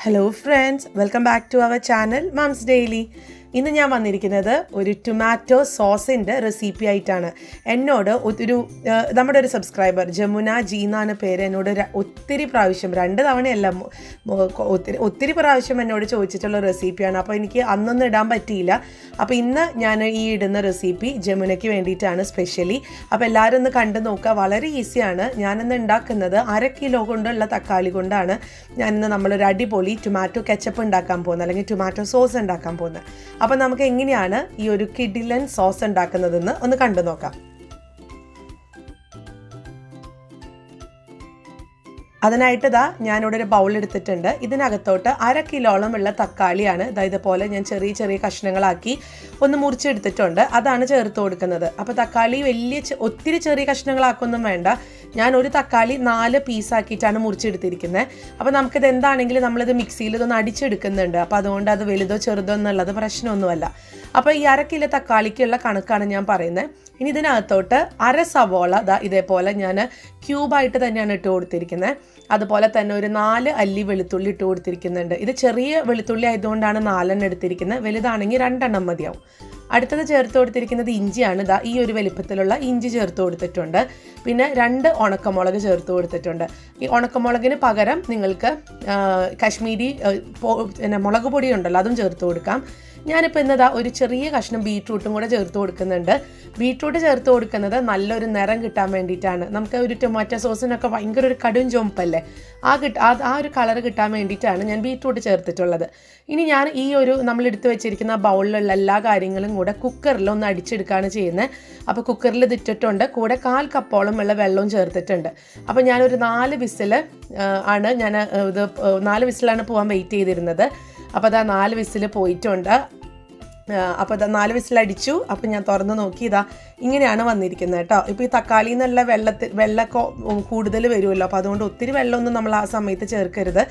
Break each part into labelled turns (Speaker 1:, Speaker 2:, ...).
Speaker 1: Hello friends, welcome back to our channel Mums Daily. ഇന്ന് ഞാൻ വന്നിരിക്കുന്നത് ഒരു ടൊമാറ്റോ സോസിൻ്റെ റെസിപ്പി ആയിട്ടാണ്. എന്നോട് നമ്മുടെ ഒരു സബ്സ്ക്രൈബർ ജമുന ജി എന്നാണ് പേര്, എന്നോട് ഒത്തിരി പ്രാവശ്യം 2 തവണയല്ല ഒത്തിരി പ്രാവശ്യം എന്നോട് ചോദിച്ചിട്ടുള്ള റെസിപ്പിയാണ്. അപ്പോൾ എനിക്ക് അന്നൊന്നും ഇടാൻ പറ്റിയില്ല. അപ്പോൾ ഇന്ന് ഞാൻ ഈ ഇടുന്ന റെസിപ്പി ജമുനയ്ക്ക് വേണ്ടിയിട്ടാണ് സ്പെഷ്യലി. അപ്പോൾ എല്ലാവരും ഒന്ന് കണ്ടു നോക്കുക. വളരെ ഈസിയാണ്. ഞാനിന്ന് ഉണ്ടാക്കുന്നത് 1/2 കിലോ കൊണ്ടുള്ള തക്കാളി കൊണ്ടാണ് ഞാനിന്ന് നമ്മളൊരു അടിപൊളി ടൊമാറ്റോ കെച്ചപ്പ് ഉണ്ടാക്കാൻ പോകുന്നത്, അല്ലെങ്കിൽ ടൊമാറ്റോ സോസ് ഉണ്ടാക്കാൻ പോകുന്നത്. അപ്പോൾ നമുക്ക് എങ്ങനെയാണ് ഈ ഒരു കിഡിലൻ സോസ് ഉണ്ടാക്കുന്നതെന്ന് ഒന്ന് കണ്ടു നോക്കാം. അതിനായിട്ട് ഞാനിവിടെ ഒരു ബൗൾ എടുത്തിട്ടുണ്ട്. ഇതിനകത്തോട്ട് 1/2 കിലോളം ഉള്ള തക്കാളിയാണ് ഇതുപോലെ ഞാൻ ചെറിയ ചെറിയ കഷ്ണങ്ങളാക്കി ഒന്ന് മുറിച്ചെടുത്തിട്ടുണ്ട്. അതാണ് ചേർത്ത് കൊടുക്കുന്നത്. അപ്പോൾ തക്കാളി ഒത്തിരി ചെറിയ കഷ്ണങ്ങളാക്കൊന്നും വേണ്ട. ഞാൻ ഒരു തക്കാളി 4 പീസാക്കിയിട്ടാണ് മുറിച്ചെടുത്തിരിക്കുന്നത്. അപ്പോൾ നമുക്കിത് എന്താണെങ്കിലും നമ്മളിത് മിക്സിയിൽ ഇതൊന്ന് അടിച്ചെടുക്കുന്നുണ്ട്. അപ്പോൾ അതുകൊണ്ട് അത് വലുതോ ചെറുതോ എന്നുള്ളത് പ്രശ്നമൊന്നുമല്ല. അപ്പോൾ ഈ 1/2 കിലോ തക്കാളിക്കുള്ള കണക്കാണ് ഞാൻ പറയുന്നത്. ഇനി ഇതിനകത്തോട്ട് 1/2 സവോള ഇതേപോലെ ഞാൻ ക്യൂബായിട്ട് തന്നെയാണ് ഇട്ട് കൊടുത്തിരിക്കുന്നത്. അതുപോലെ തന്നെ ഒരു 4 അല്ലി വെളുത്തുള്ളി ഇട്ട് കൊടുത്തിരിക്കുന്നുണ്ട്. ഇത് ചെറിയ വെളുത്തുള്ളി ആയതുകൊണ്ടാണ് 4 എടുത്തിരിക്കുന്നത്. വലുതാണെങ്കിൽ 2 മതിയാവും. അടുത്തത് ചേർത്ത് കൊടുത്തിരിക്കുന്നത് ഇഞ്ചിയാണ്. ഈ ഒരു വലിപ്പത്തിലുള്ള ഇഞ്ചി ചേർത്ത് കൊടുത്തിട്ടുണ്ട്. പിന്നെ 2 ഉണക്കമുളക് ചേർത്ത് കൊടുത്തിട്ടുണ്ട്. ഈ ഉണക്കമുളകിന് പകരം നിങ്ങൾക്ക് കാശ്മീരി മുളക് പൊടി ഉണ്ടല്ലോ, അതും ചേർത്ത് കൊടുക്കാം. ഞാനിപ്പോൾ ഇന്നതാ ഒരു ചെറിയ കഷ്ണം ബീട്രൂട്ടും കൂടെ ചേർത്ത് കൊടുക്കുന്നുണ്ട്. ബീട്രൂട്ട് ചേർത്ത് കൊടുക്കുന്നത് നല്ലൊരു നിറം കിട്ടാൻ വേണ്ടിയിട്ടാണ്. നമുക്ക് ഒരു ടൊമാറ്റോ സോസിനൊക്കെ ഭയങ്കര ഒരു കടും ചുമപ്പല്ലേ, ആ ഒരു കളർ കിട്ടാൻ വേണ്ടിയിട്ടാണ് ഞാൻ ബീട്രൂട്ട് ചേർത്തിട്ടുള്ളത്. ഇനി ഞാൻ ഈ ഒരു നമ്മളെടുത്ത് വെച്ചിരിക്കുന്ന ബൗളിലുള്ള എല്ലാ കാര്യങ്ങളും കൂടെ കുക്കറിൽ ഒന്ന് അടിച്ചെടുക്കുകയാണ് ചെയ്യുന്നത്. അപ്പോൾ കുക്കറിൽ ഇതിട്ടിട്ടുണ്ട്. കൂടെ 1/4 കപ്പോളം ഉള്ള വെള്ളവും ചേർത്തിട്ടുണ്ട്. അപ്പോൾ ഞാനൊരു 4 വിസിൽ ആണ് ഇത് 4 വിസിലാണ് പോകാൻ വെയിറ്റ് ചെയ്തിരുന്നത്. അപ്പോൾ 4 വിസിൽ പോയിട്ടുണ്ട്. അപ്പോൾ 4 വിസിലടിച്ചു. അപ്പോൾ ഞാൻ തുറന്ന് നോക്കി, ഇങ്ങനെയാണ് വന്നിരിക്കുന്നത് കേട്ടോ. ഇപ്പോൾ ഈ തക്കാളിയിൽ നിന്നുള്ള വെള്ളമൊക്കെ കൂടുതൽ വരുമല്ലോ. അപ്പോൾ അതുകൊണ്ട് ഒത്തിരി വെള്ളമൊന്നും നമ്മൾ ആ സമയത്ത് ചേർക്കരുത്.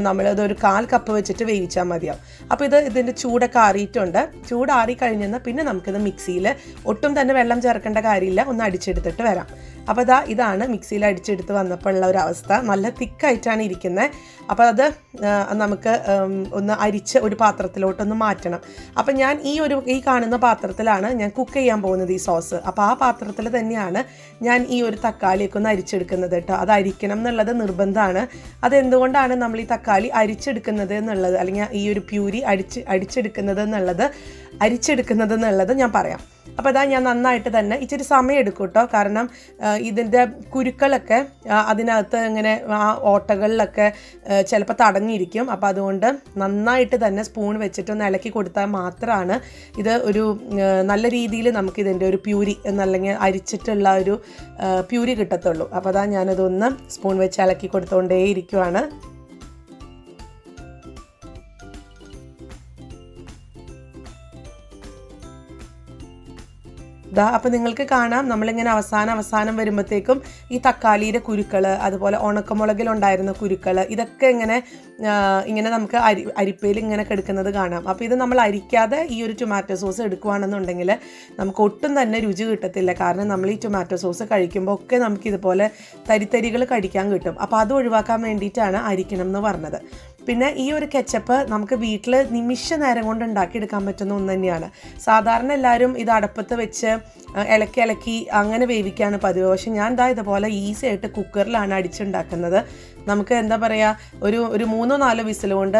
Speaker 1: നമ്മളതൊരു 1/4 കപ്പ് വെച്ചിട്ട് വേവിച്ചാൽ മതിയാവും. അപ്പോൾ ഇതിൻ്റെ ചൂടൊക്കെ ആറിയിട്ടുണ്ട്. ചൂടാറി കഴിഞ്ഞെന്നാൽ പിന്നെ നമുക്കിത് മിക്സിയിൽ ഒട്ടും തന്നെ വെള്ളം ചേർക്കേണ്ട കാര്യമില്ല, ഒന്ന് അടിച്ചെടുത്തിട്ട് വരാം. അപ്പോൾ ഇതാണ് മിക്സിയിൽ അടിച്ചെടുത്ത് വന്നപ്പോൾ ഉള്ള ഒരു അവസ്ഥ. നല്ല തിക്കായിട്ടാണ് ഇരിക്കുന്നത്. അപ്പോൾ അത് നമുക്ക് ഒന്ന് അരിച്ച് ഒരു പാത്രത്തിലോട്ടൊന്ന് മാറ്റണം. അപ്പം ഞാൻ ഈ കാണുന്ന പാത്രത്തിലാണ് ഞാൻ കുക്ക് ചെയ്യാൻ പോകുന്നത് ഈ സോസ്. അപ്പോൾ ആ പാത്രത്തിൽ തന്നെയാണ് ഞാൻ ഈ ഒരു തക്കാളിയൊക്കെ ഒന്ന് അരിച്ചെടുക്കുന്നത് കേട്ടോ. അത് അരിക്കണം എന്നുള്ളത് നിർബന്ധമാണ്. അതെന്തുകൊണ്ടാണ് നമ്മൾ ഈ തക്കാളി അരിച്ചെടുക്കുന്നത് എന്നുള്ളത്, അല്ലെങ്കിൽ ഈ ഒരു പ്യൂരി അരിച്ചെടുക്കുന്നത് എന്നുള്ളത് ഞാൻ പറയാം. അപ്പോൾ ഞാൻ നന്നായിട്ട് തന്നെ ഇച്ചിരി സമയം എടുക്കും കേട്ടോ. കാരണം ഇതിൻ്റെ കുരുക്കളൊക്കെ അതിനകത്ത് ഇങ്ങനെ ആ ഓട്ടകളിലൊക്കെ ചിലപ്പോൾ തടഞ്ഞിരിക്കും. അപ്പോൾ അതുകൊണ്ട് നന്നായിട്ട് തന്നെ സ്പൂൺ വെച്ചിട്ടൊന്ന് ഇളക്കി കൊടുത്താൽ മാത്രമാണ് ഇത് ഒരു നല്ല രീതിയിൽ നമുക്കിതിൻ്റെ ഒരു പ്യൂരി എന്നല്ലെങ്കിൽ അരിച്ചിട്ടുള്ള ഒരു പ്യൂരി കിട്ടത്തുള്ളൂ. അപ്പോൾ ഞാനതൊന്ന് സ്പൂൺ വെച്ച് ഇളക്കി കൊടുത്തുകൊണ്ടേ ഇരിക്കുവാണ്. അപ്പോൾ നിങ്ങൾക്ക് കാണാം, നമ്മളിങ്ങനെ അവസാനം വരുമ്പോഴത്തേക്കും ഈ തക്കാളിയുടെ കുരുക്കൾ, അതുപോലെ ഉണക്കമുളകിലുണ്ടായിരുന്ന കുരുക്കൾ, ഇതൊക്കെ ഇങ്ങനെ നമുക്ക് അരിപ്പയിൽ ഇങ്ങനെ കിടക്കുന്നത് കാണാം. അപ്പോൾ ഇത് നമ്മൾ അരിക്കാതെ ഈ ഒരു ടൊമാറ്റോ സോസ് എടുക്കുകയാണെന്നുണ്ടെങ്കിൽ നമുക്ക് ഒട്ടും തന്നെ രുചി കിട്ടത്തില്ല. കാരണം നമ്മൾ ഈ ടൊമാറ്റോ സോസ് കഴിക്കുമ്പോൾ ഒക്കെ നമുക്കിതുപോലെ തരിതരികൾ കഴിക്കാൻ കിട്ടും. അപ്പോൾ അത് ഒഴിവാക്കാൻ വേണ്ടിയിട്ടാണ് അരിക്കണം എന്ന് പറഞ്ഞത്. പിന്നെ ഈ ഒരു കെച്ചപ്പ് നമുക്ക് വീട്ടിൽ നിമിഷ നേരം കൊണ്ട് ഉണ്ടാക്കിയെടുക്കാൻ പറ്റുന്ന ഒന്ന് തന്നെയാണ്. സാധാരണ എല്ലാവരും ഇത് അടുപ്പത്ത് വെച്ച് ഇളക്കി അങ്ങനെ വേവിക്കുകയാണ് പതിവ്. പക്ഷെ ഞാൻ ഇതുപോലെ ഈസി ആയിട്ട് കുക്കറിലാണ് അടിച്ചുണ്ടാക്കുന്നത്. നമുക്ക് എന്താ പറയുക, ഒരു 3-4 വിസിൽ കൊണ്ട്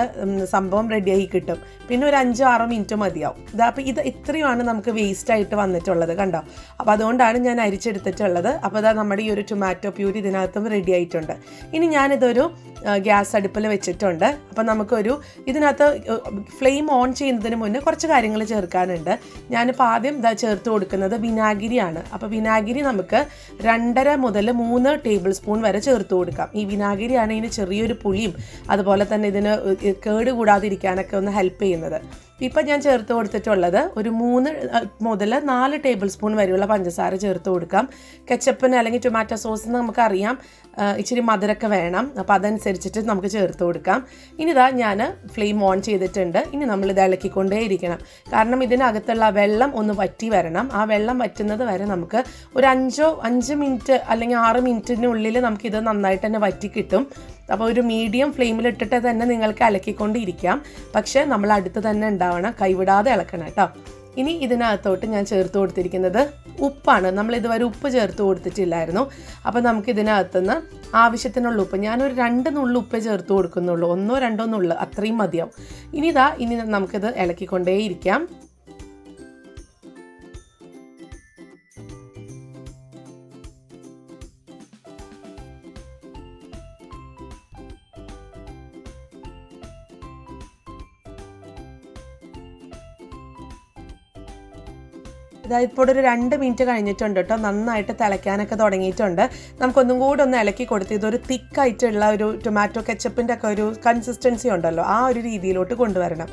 Speaker 1: സംഭവം റെഡിയായി കിട്ടും. പിന്നെ ഒരു 5-6 മിനിറ്റ് മതിയാവും. അപ്പോൾ ഇത്രയുമാണ് നമുക്ക് വേസ്റ്റായിട്ട് വന്നിട്ടുള്ളത്, കണ്ടോ. അപ്പോൾ അതുകൊണ്ടാണ് ഞാൻ അരിച്ചെടുത്തിട്ടുള്ളത്. അപ്പോൾ നമ്മുടെ ഈ ഒരു ടൊമാറ്റോ പ്യൂരി ഇതിനകത്തും റെഡി ആയിട്ടുണ്ട്. ഇനി ഞാനിതൊരു ഗ്യാസ് അടുപ്പിൽ വെച്ചിട്ടുണ്ട്. അപ്പോൾ ഇതിനകത്ത് ഫ്ലെയിം ഓൺ ചെയ്യുന്നതിന് മുന്നേ കുറച്ച് കാര്യങ്ങൾ ചേർക്കാനുണ്ട്. ഞാനിപ്പോൾ ആദ്യം ചേർത്ത് കൊടുക്കുന്നത് വിനാഗിരിയാണ്. അപ്പോൾ വിനാഗിരി നമുക്ക് 2.5 മുതൽ 3 ടേബിൾ സ്പൂൺ വരെ ചേർത്ത് കൊടുക്കാം. ഈ വിനാഗിരിയാണ് ഇതിന് ചെറിയൊരു പുളിയും അതുപോലെ തന്നെ ഇതിന് കേട് കൂടാതിരിക്കാനൊക്കെ ഒന്ന് ഹെൽപ്പ് ചെയ്യുന്നത്. ഇപ്പം ഞാൻ ചേർത്ത് കൊടുത്തിട്ടുള്ളത് ഒരു 3 മുതൽ 4 ടേബിൾ സ്പൂൺ വരെയുള്ള പഞ്ചസാര ചേർത്ത് കൊടുക്കാം. കെച്ചപ്പിന് അല്ലെങ്കിൽ ടൊമാറ്റോ സോസിന് നമുക്കറിയാം ഇച്ചിരി മധുരമൊക്കെ വേണം. അപ്പോൾ അതനുസരിച്ചിട്ട് നമുക്ക് ചേർത്ത് കൊടുക്കാം. ഇനി ഞാൻ ഫ്ലെയിം ഓൺ ചെയ്തിട്ടുണ്ട്. ഇനി നമ്മളിത് ഇളക്കിക്കൊണ്ടേ ഇരിക്കണം. കാരണം ഇതിനകത്തുള്ള വെള്ളം ഒന്ന് വറ്റി വരണം. ആ വെള്ളം വറ്റുന്നത് വരെ നമുക്ക് ഒരു 5 മിനിറ്റ് അല്ലെങ്കിൽ 6 മിനിറ്റിനുള്ളിൽ നമുക്കിത് നന്നായിട്ട് തന്നെ വറ്റി കിട്ടും. അപ്പോൾ ഒരു മീഡിയം ഫ്ലെയിമിലിട്ടിട്ട് തന്നെ നിങ്ങൾക്ക് ഇളക്കിക്കൊണ്ടിരിക്കാം. പക്ഷേ നമ്മൾ അടുത്ത് തന്നെ ഉണ്ടാവണം, കൈവിടാതെ ഇളക്കണം കേട്ടോ. ഇനി ഇതിനകത്തോട്ട് ഞാൻ ചേർത്ത് കൊടുത്തിരിക്കുന്നത് ഉപ്പാണ്. നമ്മൾ ഇതുവരെ ഉപ്പ് ചേർത്ത് കൊടുത്തിട്ടില്ലായിരുന്നു. അപ്പോൾ നമുക്ക് ഇതിനകത്തുനിന്ന് ആവശ്യത്തിനുള്ള ഉപ്പ്, ഞാനൊരു 2 നുള്ളു ഉപ്പേ ചേർത്ത് കൊടുക്കുന്നുള്ളൂ, 1 2 നുള്ളു അത്രയും മതിയാവും. ഇനി നമുക്കിത് ഇളക്കിക്കൊണ്ടേയിരിക്കാം. ഇതായത് ഇപ്പോൾ ഒരു 2 മിനിറ്റ് കഴിഞ്ഞിട്ടുണ്ട് കേട്ടോ. നന്നായിട്ട് തിളയ്ക്കാനൊക്കെ തുടങ്ങിയിട്ടുണ്ട്. നമുക്കൊന്നും കൂടെ ഒന്ന് ഇളക്കി കൊടുത്ത് ഇതൊരു തിക്കായിട്ടുള്ള ഒരു ടൊമാറ്റോ കെച്ചപ്പിൻ്റെ ഒക്കെ ഒരു കൺസിസ്റ്റൻസി ഉണ്ടല്ലോ, ആ ഒരു രീതിയിലോട്ട് കൊണ്ടുവരണം.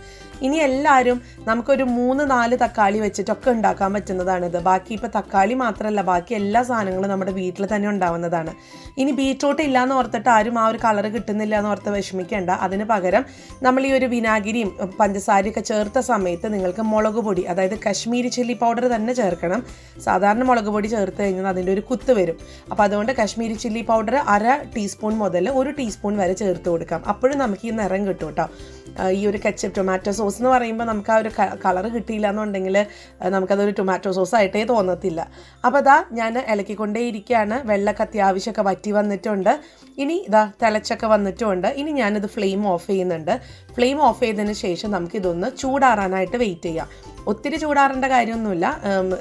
Speaker 1: ഇനി എല്ലാവരും നമുക്കൊരു 3-4 തക്കാളി വെച്ചിട്ടൊക്കെ ഉണ്ടാക്കാൻ പറ്റുന്നതാണിത്. ബാക്കി ഇപ്പോൾ തക്കാളി മാത്രമല്ല, ബാക്കി എല്ലാ സാധനങ്ങളും നമ്മുടെ വീട്ടിൽ തന്നെ ഉണ്ടാവുന്നതാണ്. ഇനി ബീറ്റ്റൂട്ട് ഇല്ലയെന്ന് ഓർത്തിട്ട് ആരും ആ ഒരു കളർ കിട്ടുന്നില്ല എന്ന് ഓർത്ത് വിഷമിക്കേണ്ട. അതിന് പകരം നമ്മൾ ഈ ഒരു വിനാഗിരിയും പഞ്ചസാരയൊക്കെ ചേർത്ത സമയത്ത് നിങ്ങൾക്ക് മുളക് പൊടി, അതായത് കശ്മീരി ചില്ലി പൗഡർ തന്നെ ചേർക്കണം. സാധാരണ മുളക് പൊടി ചേർത്ത് കഴിഞ്ഞാൽ അതിൻ്റെ ഒരു കുത്ത് വരും. അപ്പോൾ അതുകൊണ്ട് കശ്മീരി ചില്ലി പൗഡർ 1/2 ടീസ്പൂൺ മുതൽ 1 ടീസ്പൂൺ വരെ ചേർത്ത് കൊടുക്കാം. അപ്പോഴും നമുക്ക് ഈ നിറം കിട്ടും കേട്ടോ. ഈ ഒരു കെച്ചപ്പ് ടൊമാറ്റോ സോസ് എന്ന് പറയുമ്പോൾ നമുക്ക് ആ ഒരു കളർ കിട്ടിയില്ല എന്നുണ്ടെങ്കിൽ നമുക്കതൊരു ടൊമാറ്റോ സോസ് ആയിട്ടേ തോന്നത്തില്ല. അപ്പോൾ ഇതാ ഞാൻ ഇളക്കിക്കൊണ്ടേ ഇരിക്കുകയാണ്. വെള്ളമൊക്കെ അത്യാവശ്യമൊക്കെ വറ്റി വന്നിട്ടുണ്ട്. ഇനി ഇതാ തിളച്ചൊക്കെ വന്നിട്ടുമുണ്ട്. ഇനി ഞാനിത് ഫ്ലെയിം ഓഫ് ചെയ്യുന്നുണ്ട്. ഫ്ലെയിം ഓഫ് ചെയ്തതിന് ശേഷം നമുക്കിതൊന്ന് ചൂടാറാനായിട്ട് വെയിറ്റ് ചെയ്യാം. ഒത്തിരി ചൂടാറേണ്ട കാര്യമൊന്നുമില്ല.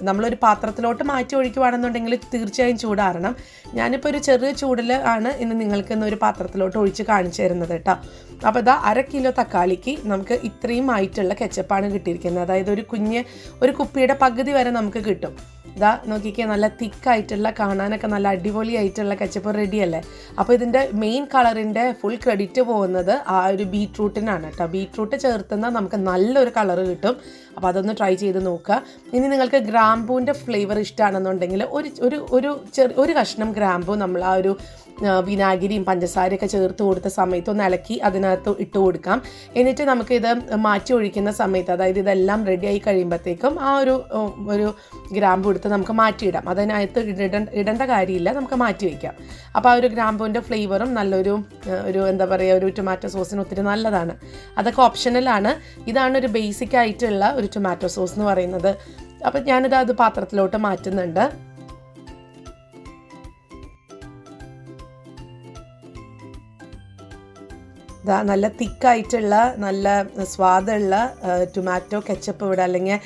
Speaker 1: നമ്മളൊരു പാത്രത്തിലോട്ട് മാറ്റി ഒഴിക്കുകയാണെന്നുണ്ടെങ്കിൽ തീർച്ചയായും ചൂടാറണം. ഞാനിപ്പോൾ ഒരു ചെറിയ ചൂടിൽ ആണ് ഇന്ന് നിങ്ങൾക്ക് ഇന്നൊരു പാത്രത്തിലോട്ട് ഒഴിച്ച് കാണിച്ചു തരുന്നത് കേട്ടോ. അപ്പോൾ ഇതാ 1/2 കിലോ തക്കാളിക്ക് നമുക്ക് ഇത്രയും ആയിട്ടുള്ള കെച്ചപ്പാണ് കിട്ടിയിരിക്കുന്നത്. അതായത് ഒരു കുപ്പിയുടെ പകുതി വരെ നമുക്ക് കിട്ടും. ഇതാ നോക്കിക്കേ, നല്ല തിക്കായിട്ടുള്ള, കാണാനൊക്കെ നല്ല അടിപൊളിയായിട്ടുള്ള കെച്ചപ്പ് റെഡിയല്ലേ. അപ്പോൾ ഇതിൻ്റെ മെയിൻ കളറിൻ്റെ ഫുൾ ക്രെഡിറ്റ് പോകുന്നത് ആ ഒരു ബീറ്റ്റൂട്ടിനാണ് കേട്ടോ. ബീറ്റ്റൂട്ട് ചേർത്തുന്നാൽ നമുക്ക് നല്ലൊരു കളർ കിട്ടും. അപ്പോൾ അതൊന്ന് ട്രൈ ചെയ്ത് നോക്കുക. ഇനി നിങ്ങൾക്ക് ഗ്രാമ്പൂവിൻ്റെ ഫ്ലേവർ ഇഷ്ടമാണെന്നുണ്ടെങ്കിൽ ഒരു കഷ്ണം ഗ്രാമ്പൂ നമ്മൾ ആ ഒരു വിനാഗിരിയും പഞ്ചസാരയൊക്കെ ചേർത്ത് കൊടുത്ത സമയത്ത് ഒന്ന് ഇളക്കി അതിനകത്ത് ഇട്ട് കൊടുക്കാം. എന്നിട്ട് നമുക്കിത് മാറ്റി ഒഴിക്കുന്ന സമയത്ത്, അതായത് ഇതെല്ലാം റെഡിയായി കഴിയുമ്പോഴത്തേക്കും ആ ഒരു ഗ്രാമ്പു എടുത്ത് നമുക്ക് മാറ്റിയിടാം. അതിനകത്ത് ഇടേണ്ട കാര്യമില്ല, നമുക്ക് മാറ്റി വയ്ക്കാം. അപ്പോൾ ആ ഒരു ഗ്രാമ്പൂവിൻ്റെ ഫ്ലേവറും നല്ലൊരു എന്താ പറയുക, ഒരു ടൊമാറ്റോ സോസിന് ഒത്തിരി നല്ലതാണ്. അതൊക്കെ ഓപ്ഷണലാണ്. ഇതാണ് ഒരു ബേസിക് ആയിട്ടുള്ള ഒരു ടൊമാറ്റോ സോസ് എന്ന് പറയുന്നത്. അപ്പോൾ ഞാനിത് പാത്രത്തിലോട്ട് മാറ്റുന്നുണ്ട്. നല്ല തിക്കായിട്ടുള്ള നല്ല സ്വാദുള്ള ടൊമാറ്റോ കെച്ചപ്പ് ഇവിടെ, അല്ലെങ്കിൽ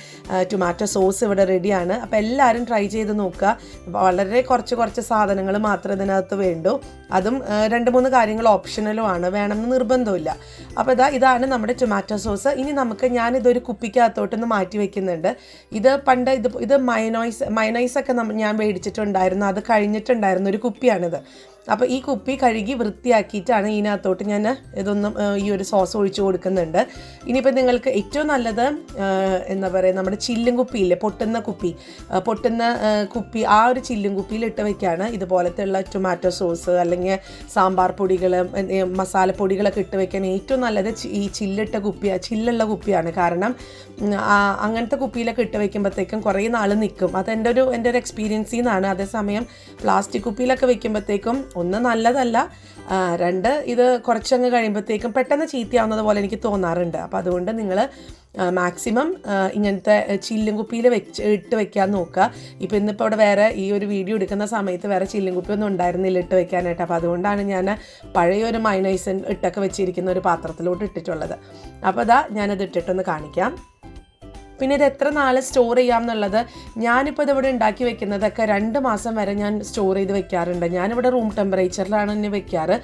Speaker 1: ടൊമാറ്റോ സോസ് ഇവിടെ റെഡിയാണ്. അപ്പോൾ എല്ലാവരും ട്രൈ ചെയ്ത് നോക്കുക. വളരെ കുറച്ച് സാധനങ്ങൾ മാത്രമേ ഇതിനകത്ത് വേണ്ടൂ. അതും 2-3 കാര്യങ്ങൾ ഓപ്ഷണലും ആണ്, വേണമെന്ന് നിർബന്ധമില്ല. അപ്പോൾ ഇതാണ് നമ്മുടെ ടൊമാറ്റോ സോസ്. ഇനി ഞാനിതൊരു കുപ്പിക്കകത്തോട്ടൊന്ന് മാറ്റി വയ്ക്കുന്നുണ്ട്. ഇത് മയനൈസൊക്കെ ഞാൻ മേടിച്ചിട്ടുണ്ടായിരുന്നു, അത് കഴിഞ്ഞിട്ടുണ്ടായിരുന്ന ഒരു കുപ്പിയാണിത്. അപ്പോൾ ഈ കുപ്പി കഴുകി വൃത്തിയാക്കിയിട്ടാണ് ഇതിനകത്തോട്ട് ഞാൻ ഈ ഒരു സോസ് ഒഴിച്ചു കൊടുക്കുന്നുണ്ട്. ഇനിയിപ്പോൾ നിങ്ങൾക്ക് ഏറ്റവും നല്ലത് എന്താ പറയുക, നമ്മുടെ ചില്ലും കുപ്പിയില്ലേ, പൊട്ടുന്ന കുപ്പി, ആ ഒരു ചില്ലും കുപ്പിയിൽ ഇട്ട് വയ്ക്കുകയാണ് ഇതുപോലത്തെ ടൊമാറ്റോ സോസ് അല്ലെങ്കിൽ സാമ്പാർ പൊടികൾ, മസാലപ്പൊടികളൊക്കെ ഇട്ട് വയ്ക്കാൻ ഏറ്റവും നല്ലത് ഈ ചില്ലുള്ള കുപ്പിയാണ്. കാരണം അങ്ങനത്തെ കുപ്പിയിലൊക്കെ ഇട്ട് വയ്ക്കുമ്പോഴത്തേക്കും കുറേ നാൾ നിൽക്കും. അത് എൻ്റെ ഒരു എക്സ്പീരിയൻസിൽ നിന്നാണ്. അതേസമയം പ്ലാസ്റ്റിക് കുപ്പിയിലൊക്കെ വയ്ക്കുമ്പോഴത്തേക്കും ഒന്ന് നല്ലതല്ല, 2 ഇത് കുറച്ചങ്ങ് കഴിയുമ്പോഴത്തേക്കും പെട്ടെന്ന് ചീത്തയാവുന്നത് പോലെ എനിക്ക് തോന്നാറുണ്ട്. അപ്പോൾ അതുകൊണ്ട് നിങ്ങൾ മാക്സിമം ഇങ്ങനത്തെ ചില്ലും കുപ്പിയിൽ ഇട്ട് വെക്കാൻ നോക്കുക. ഇപ്പോൾ ഇന്നിപ്പോൾ അവിടെ വേറെ ഈ ഒരു വീഡിയോ എടുക്കുന്ന സമയത്ത് വേറെ ചില്ലും കുപ്പി ഒന്നും ഉണ്ടായിരുന്നില്ല ഇട്ട് വെക്കാനായിട്ട്. അപ്പോൾ അതുകൊണ്ടാണ് ഞാൻ പഴയൊരു മൈനൈസ് ഇട്ടൊക്കെ വെച്ചിരിക്കുന്ന ഒരു പാത്രത്തിലോട്ട് ഇട്ടിട്ടുള്ളത്. അപ്പോൾ ഞാനത് ഇട്ടിട്ടൊന്ന് കാണിക്കാം. പിന്നെ ഇത് എത്ര നാൾ സ്റ്റോർ ചെയ്യാം എന്നുള്ളത്, ഞാനിപ്പോൾ ഇതിവിടെ ഉണ്ടാക്കി വെക്കുന്നതൊക്കെ 2 മാസം വരെ ഞാൻ സ്റ്റോർ ചെയ്ത് വെക്കാറുണ്ട്. ഞാനിവിടെ റൂം ടെമ്പറേച്ചറിലാണ് ഇനി വെക്കാറ്.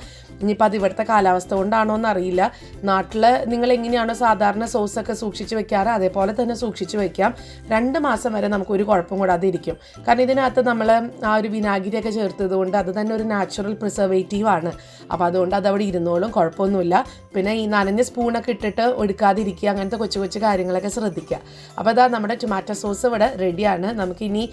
Speaker 1: ഇനിയിപ്പോൾ അത് ഇവിടുത്തെ കാലാവസ്ഥ കൊണ്ടാണോ എന്നറിയില്ല. നാട്ടിൽ നിങ്ങൾ എങ്ങനെയാണോ സാധാരണ സോസൊക്കെ സൂക്ഷിച്ച് വെക്കാറ് അതേപോലെ തന്നെ സൂക്ഷിച്ച് വെക്കാം. 2 മാസം വരെ നമുക്കൊരു കുഴപ്പം കൂടാതെ ഇരിക്കും. കാരണം ഇതിനകത്ത് നമ്മൾ ആ ഒരു വിനാഗിരിയൊക്കെ ചേർത്തത് കൊണ്ട് അത് തന്നെ ഒരു നാച്ചുറൽ പ്രിസർവേറ്റീവാണ്. അപ്പോൾ അതുകൊണ്ട് അതവിടെ ഇരുന്നോളും, കുഴപ്പമൊന്നുമില്ല. പിന്നെ ഈ നനഞ്ഞ സ്പൂണൊക്കെ ഇട്ടിട്ട് എടുക്കാതിരിക്കുക, അങ്ങനത്തെ കൊച്ചു കാര്യങ്ങളൊക്കെ ശ്രദ്ധിക്കുക. അപ്പോൾ നമ്മുടെ ടൊമാറ്റോ സോസ് ഇവിടെ റെഡിയാണ്. നമുക്കിനി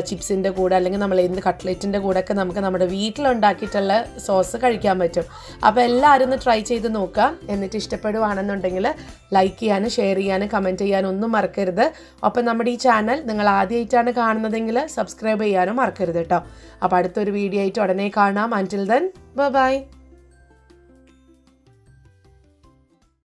Speaker 1: ചിപ്സിൻ്റെ കൂടെ അല്ലെങ്കിൽ നമ്മൾ എന്ത് കട്ട്ലറ്റിൻ്റെ കൂടെയൊക്കെ നമുക്ക് നമ്മുടെ വീട്ടിലുണ്ടാക്കിയിട്ടുള്ള സോസ് കഴിക്കാൻ പറ്റും. അപ്പോൾ എല്ലാവരും ഒന്ന് ട്രൈ ചെയ്ത് നോക്കുക. എന്നിട്ട് ഇഷ്ടപ്പെടുവാണെന്നുണ്ടെങ്കിൽ ലൈക്ക് ചെയ്യാനും ഷെയർ ചെയ്യാനും കമൻറ്റ് ചെയ്യാനും ഒന്നും മറക്കരുത്. അപ്പം നമ്മുടെ ഈ ചാനൽ നിങ്ങൾ ആദ്യമായിട്ടാണ് കാണുന്നതെങ്കിൽ സബ്സ്ക്രൈബ് ചെയ്യാനും മറക്കരുത് കേട്ടോ. അപ്പോൾ അടുത്തൊരു വീഡിയോ ആയിട്ട് ഉടനെ കാണാം. അൻറ്റിൽ ദെൻ ബൈ.